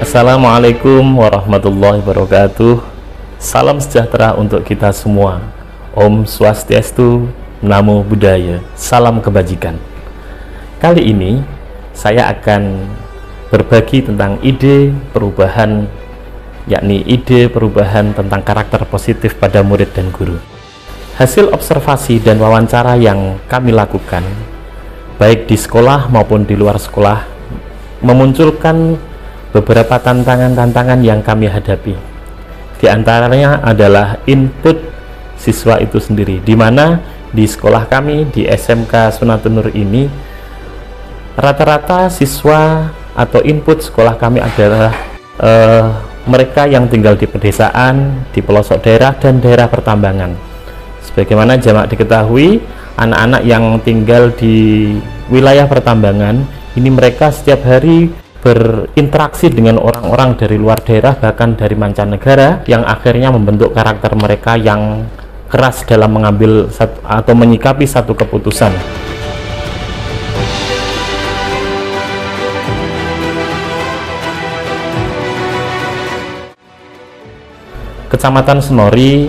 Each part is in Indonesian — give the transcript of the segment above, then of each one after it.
Assalamualaikum warahmatullahi wabarakatuh. Salam sejahtera untuk kita semua. Om Swastiastu, Namo Buddhaya, salam kebajikan. Kali ini saya akan berbagi tentang ide perubahan, yakni ide perubahan tentang karakter positif pada murid dan guru. Hasil observasi dan wawancara yang kami lakukan, baik di sekolah maupun di luar sekolah, memunculkan beberapa tantangan-tantangan yang kami hadapi. Di antaranya adalah input siswa itu sendiri, di mana di sekolah kami di SMK Sunatun Nur ini rata-rata siswa atau input sekolah kami adalah mereka yang tinggal di pedesaan, di pelosok daerah dan daerah pertambangan. Sebagaimana jamak diketahui, anak-anak yang tinggal di wilayah pertambangan ini mereka setiap hari berinteraksi dengan orang-orang dari luar daerah, bahkan dari mancanegara, yang akhirnya membentuk karakter mereka yang keras dalam mengambil atau menyikapi satu keputusan. Kecamatan Senori,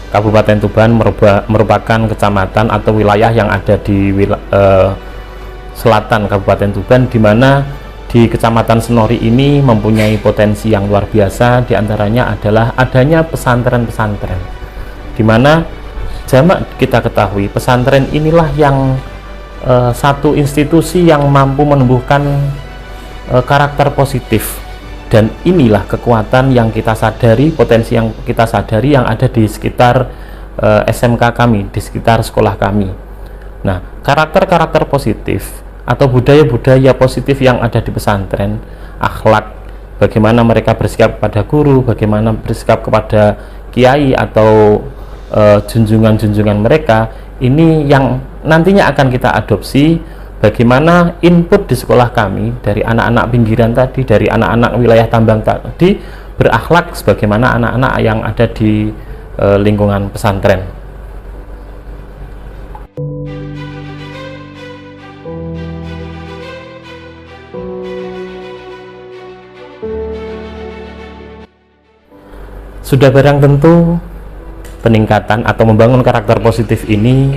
Kabupaten Tuban merupakan kecamatan atau wilayah yang ada di selatan Kabupaten Tuban, di mana di Kecamatan Senori ini mempunyai potensi yang luar biasa. Diantaranya adalah adanya pesantren-pesantren, di mana jamak kita ketahui pesantren inilah yang satu institusi yang mampu menumbuhkan karakter positif, dan inilah kekuatan yang kita sadari, potensi yang kita sadari yang ada di sekitar SMK kami, di sekitar sekolah kami. Nah, karakter-karakter positif atau budaya-budaya positif yang ada di pesantren, akhlak, bagaimana mereka bersikap kepada guru, bagaimana bersikap kepada kiai atau junjungan-junjungan mereka, ini yang nantinya akan kita adopsi. Bagaimana input di sekolah kami dari anak-anak pinggiran tadi, dari anak-anak wilayah tambang tadi, berakhlak sebagaimana anak-anak yang ada di lingkungan pesantren. Sudah barang tentu peningkatan atau membangun karakter positif ini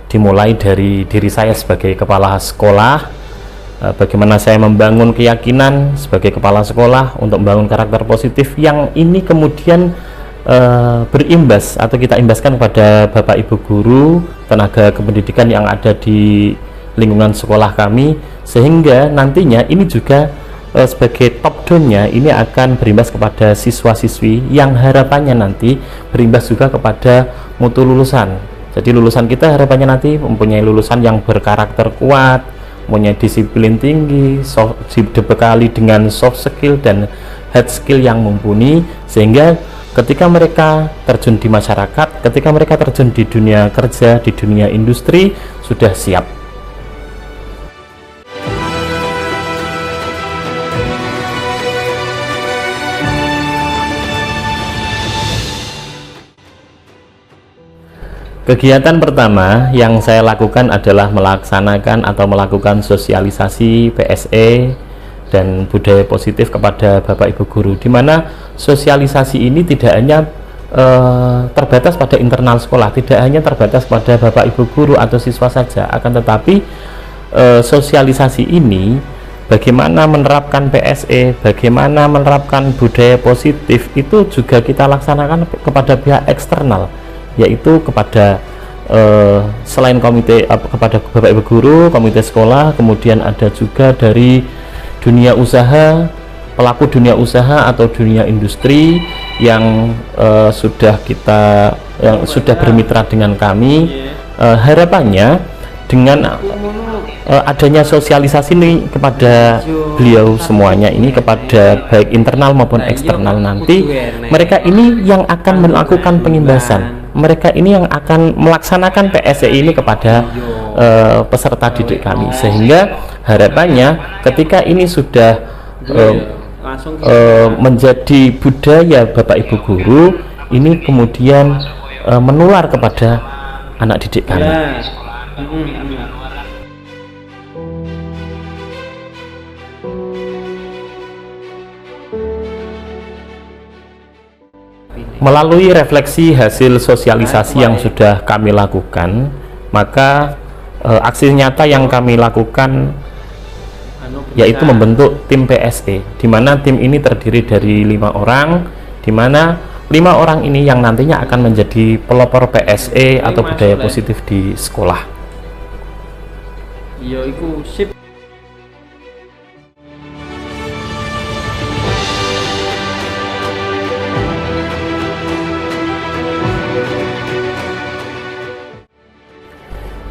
dimulai dari diri saya sebagai kepala sekolah. Bagaimana saya membangun keyakinan sebagai kepala sekolah untuk membangun karakter positif yang ini kemudian berimbas atau kita imbaskan kepada Bapak Ibu guru, tenaga kependidikan yang ada di lingkungan sekolah kami, sehingga nantinya ini juga sebagai top down-nya ini akan berimbas kepada siswa-siswi yang harapannya nanti berimbas juga kepada mutu lulusan. Jadi lulusan kita harapannya nanti mempunyai lulusan yang berkarakter kuat, mempunyai disiplin tinggi, dibekali dengan soft skill dan hard skill yang mumpuni, sehingga ketika mereka terjun di masyarakat, ketika mereka terjun di dunia kerja, di dunia industri, sudah siap. Kegiatan pertama yang saya lakukan adalah melaksanakan atau melakukan sosialisasi PSE dan budaya positif kepada Bapak Ibu guru, di mana sosialisasi ini tidak hanya terbatas pada internal sekolah, tidak hanya terbatas pada Bapak Ibu guru atau siswa saja, akan tetapi sosialisasi ini bagaimana menerapkan PSE, bagaimana menerapkan budaya positif itu juga kita laksanakan kepada pihak eksternal, yaitu kepada selain komite kepada Bapak Ibu guru, komite sekolah, kemudian ada juga dari dunia usaha, pelaku dunia usaha atau dunia industri yang sudah bermitra dengan kami. Harapannya dengan adanya sosialisasi ini kepada beliau semuanya ini, kepada baik internal maupun eksternal, nanti mereka ini yang akan melakukan pengimbasan, mereka ini yang akan melaksanakan PSE ini kepada peserta didik kami, sehingga harapannya ketika ini sudah menjadi budaya Bapak Ibu guru, ini kemudian menular kepada anak didik kami. Melalui refleksi hasil sosialisasi yang sudah kami lakukan, maka aksi nyata yang kami lakukan yaitu membentuk tim PSE, di mana tim ini terdiri dari 5 orang, di mana 5 orang ini yang nantinya akan menjadi pelopor PSE atau budaya positif di sekolah. Iya, iku sip.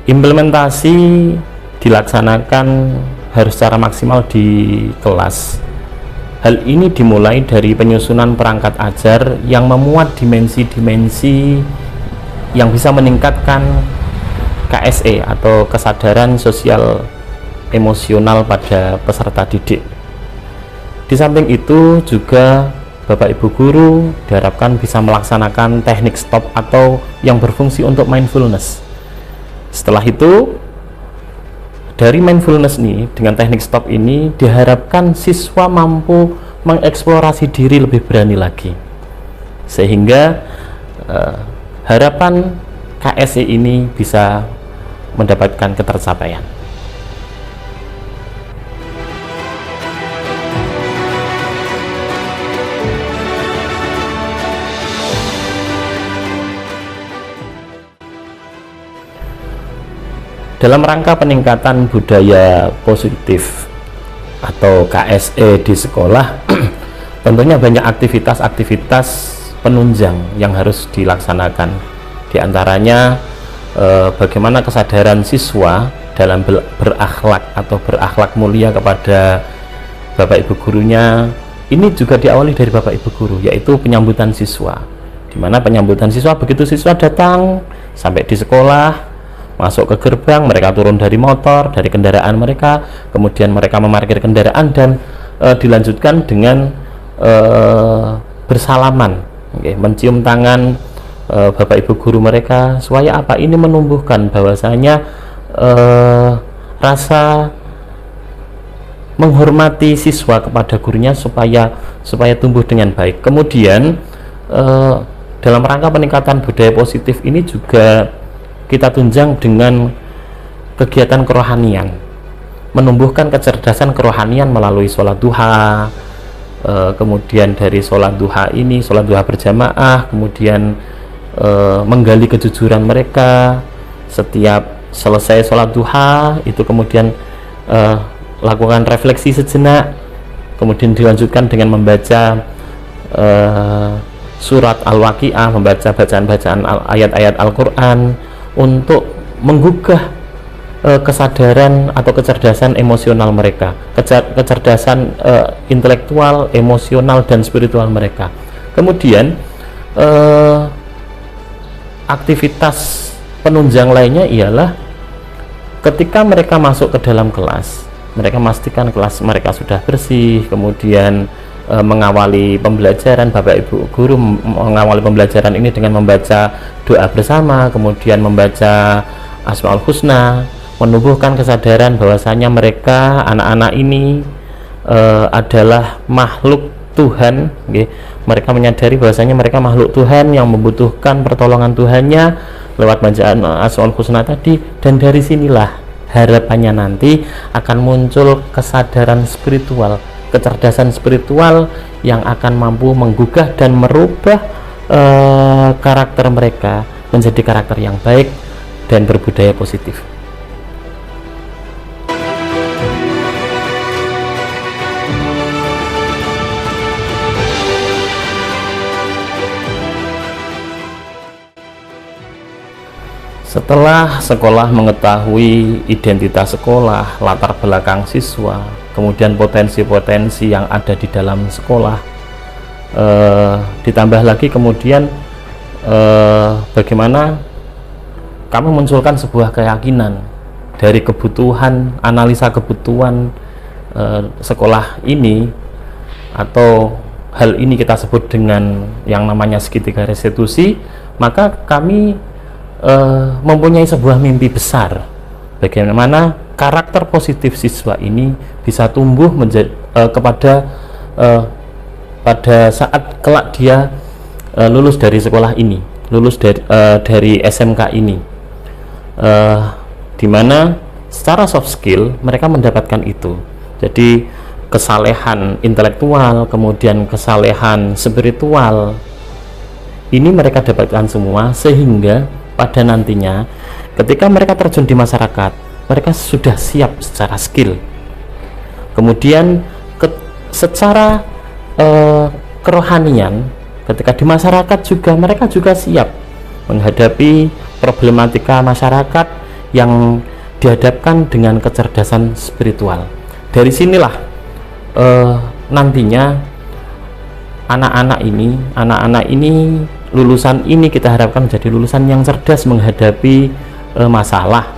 Implementasi dilaksanakan harus secara maksimal di kelas. Hal ini dimulai dari penyusunan perangkat ajar yang memuat dimensi-dimensi yang bisa meningkatkan KSE atau kesadaran sosial emosional pada peserta didik. Di samping itu juga Bapak Ibu guru diharapkan bisa melaksanakan teknik stop atau yang berfungsi untuk mindfulness. Setelah itu, dari mindfulness ini dengan teknik stop ini diharapkan siswa mampu mengeksplorasi diri lebih berani lagi, sehingga harapan KSE ini bisa mendapatkan ketercapaian. Dalam rangka peningkatan budaya positif atau KSE di sekolah, tentunya banyak aktivitas-aktivitas penunjang yang harus dilaksanakan. Di antaranya bagaimana kesadaran siswa dalam berakhlak atau berakhlak mulia kepada Bapak Ibu gurunya. Ini juga diawali dari Bapak Ibu guru, yaitu penyambutan siswa. Di mana penyambutan siswa, begitu siswa datang sampai di sekolah, masuk ke gerbang, mereka turun dari motor, dari kendaraan mereka, kemudian mereka memarkir kendaraan dan dilanjutkan dengan bersalaman, mencium tangan Bapak Ibu guru mereka. Supaya apa? Ini menumbuhkan bahwasanya rasa menghormati siswa kepada gurunya supaya tumbuh dengan baik. Kemudian dalam rangka peningkatan budaya positif ini juga kita tunjang dengan kegiatan kerohanian, menumbuhkan kecerdasan kerohanian melalui sholat duha. Kemudian dari sholat duha ini, sholat duha berjamaah, kemudian menggali kejujuran mereka. Setiap selesai sholat duha itu kemudian lakukan refleksi sejenak, kemudian dilanjutkan dengan membaca surat Al-Waqiah, membaca bacaan-bacaan ayat-ayat Al-Quran, untuk menggugah kesadaran atau kecerdasan emosional mereka, kecerdasan intelektual, emosional, dan spiritual mereka. Kemudian aktivitas penunjang lainnya ialah ketika mereka masuk ke dalam kelas, mereka memastikan kelas mereka sudah bersih, kemudian mengawali pembelajaran. Bapak Ibu guru mengawali pembelajaran ini dengan membaca doa bersama, kemudian membaca Asmaul Husna, menumbuhkan kesadaran bahwasanya mereka, anak-anak ini adalah makhluk Tuhan. Mereka menyadari bahwasanya mereka makhluk Tuhan yang membutuhkan pertolongan Tuhannya lewat bacaan Asmaul Husna tadi, dan dari sinilah harapannya nanti akan muncul kesadaran spiritual, kecerdasan spiritual yang akan mampu menggugah dan merubah karakter mereka menjadi karakter yang baik dan berbudaya positif. Setelah sekolah mengetahui identitas sekolah, latar belakang siswa, kemudian potensi-potensi yang ada di dalam sekolah, ditambah lagi kemudian bagaimana kami munculkan sebuah keyakinan dari kebutuhan, analisa kebutuhan sekolah ini, atau hal ini kita sebut dengan yang namanya segitiga restitusi. Maka kami mempunyai sebuah mimpi besar bagaimana karakter positif siswa ini bisa tumbuh menjadi pada saat kelak dia lulus dari sekolah ini, lulus dari SMK ini, dimana secara soft skill mereka mendapatkan itu. Jadi kesalehan intelektual, kemudian kesalehan spiritual, ini mereka dapatkan semua, sehingga pada nantinya ketika mereka terjun di masyarakat, mereka sudah siap secara skill. Kemudian secara kerohanian, ketika di masyarakat juga mereka juga siap menghadapi problematika masyarakat yang dihadapkan dengan kecerdasan spiritual. Dari sinilah nantinya anak-anak ini lulusan ini kita harapkan menjadi lulusan yang cerdas menghadapi masalah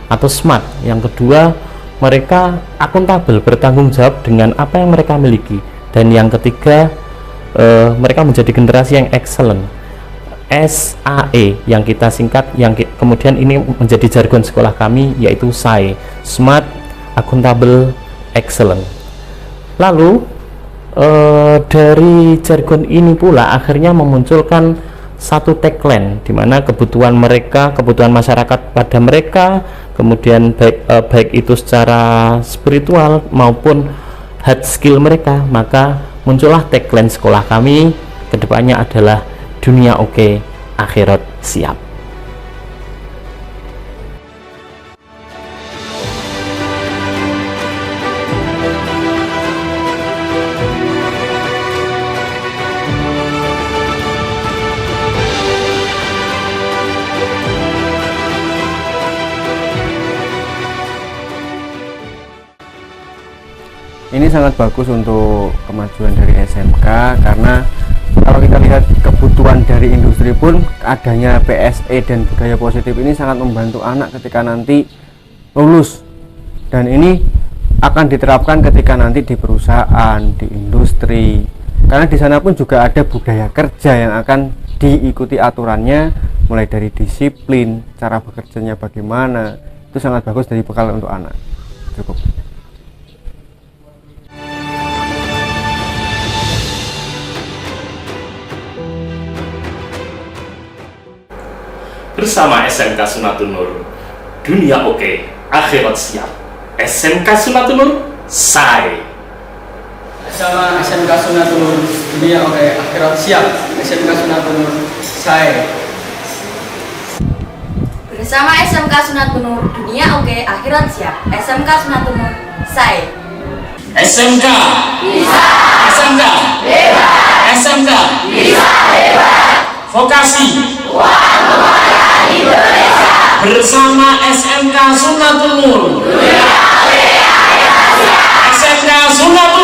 atau smart. Yang kedua, mereka akuntabel, bertanggung jawab dengan apa yang mereka miliki. Dan yang ketiga, mereka menjadi generasi yang excellent, SAE yang kita singkat, yang kemudian ini menjadi jargon sekolah kami, yaitu SAE, Smart, Accountable, Excellent. Lalu dari jargon ini pula akhirnya memunculkan satu tagline, di mana kebutuhan mereka, kebutuhan masyarakat pada mereka, kemudian baik itu secara spiritual maupun hard skill mereka, maka muncullah tagline sekolah kami kedepannya adalah dunia oke, akhirat siap. Ini sangat bagus untuk kemajuan dari SMK, karena kalau kita lihat kebutuhan dari industri pun adanya PSE dan budaya positif ini sangat membantu anak ketika nanti lulus, dan ini akan diterapkan ketika nanti di perusahaan, di industri, karena di sana pun juga ada budaya kerja yang akan diikuti aturannya, mulai dari disiplin, cara bekerjanya bagaimana. Itu sangat bagus dari bekal untuk anak. Cukup. Bersama SMK Sunatun Nur, dunia oke, akhirat siap. SMK Sunatun Nur, SAE. Bersama SMK Sunatun Nur, dunia oke, akhirat siap. SMK Sunatun Nur, SAE. Bersama SMK Sunatun Nur, dunia oke, akhirat siap. SMK Sunatun Nur, SAE. SMK Bisa. SMK Hebat. SMK Bisa hebat. Vokasi Indonesia. bersama SMK Sunatun Nur, Dunia oke, akhirat siap. SMK Sunatun